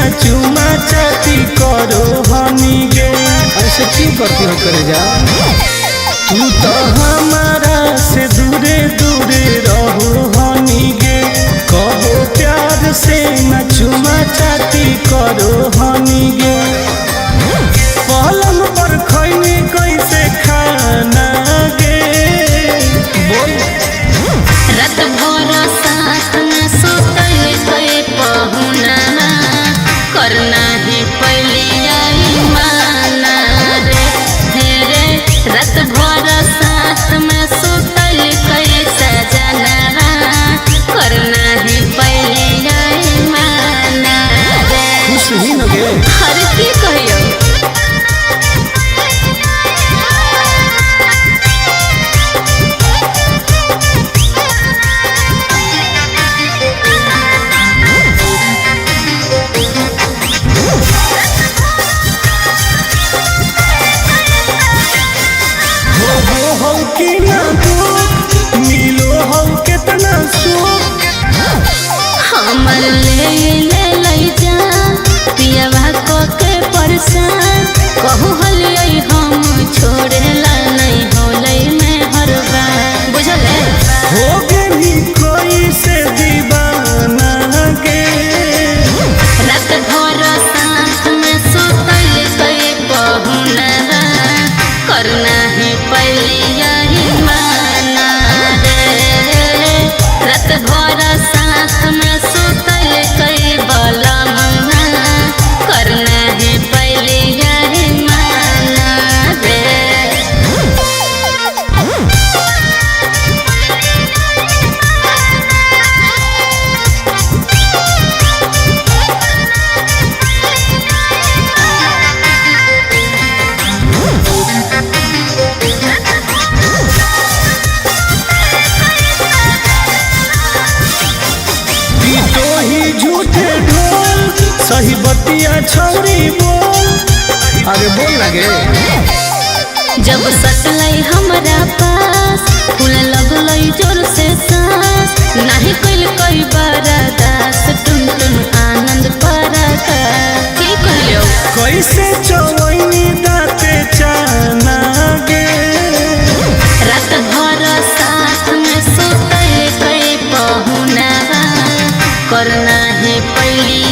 ना चुमा चाटी करो हनी गे। ऐसे क्यों करती हो करे जा, तू तो हमारा से दूरे दूरे रहो हनी गे। कहो प्यार से ना चुमा चाटी करो हनी गे। पलंग पर खैनी कैसे खाना गे, बोल। रात भर साथ में सुतल कोई पहुना, करना ही पहले आई माना रे। रे रात भर साथ में सुतल कोई सजना, करना ही पहले आई माना रे। खुश ही न गे। हर की कहियो हो कि ना दुख मिलो हो कितना सुख। हमर ले जा पियवा को के परेशान। कहू हलियै हम छोड़ेला नहीं होलै में हर बार, बुझले। हो गई कोई से दीवाना गे। रात भर साथ में सुतल कोई पहुना, करना ही पहले यही माना रे। रात भर साथ में सुतल कोई बलमुना, करना ही पहले यही माना रे। तो ही झूठे ढोल सही बतिया छौरी बोल। अरे बोल लगे। जब सटलै हमरा पास फूल लगलै जोर से सांस। नहीं कइल कोई बरदास, टुन टुन आनंद परका। की कहियो कैसे चवैनी दाते चाना गे। रात भर साथ में सुतल कोई पहुना, करना है पहली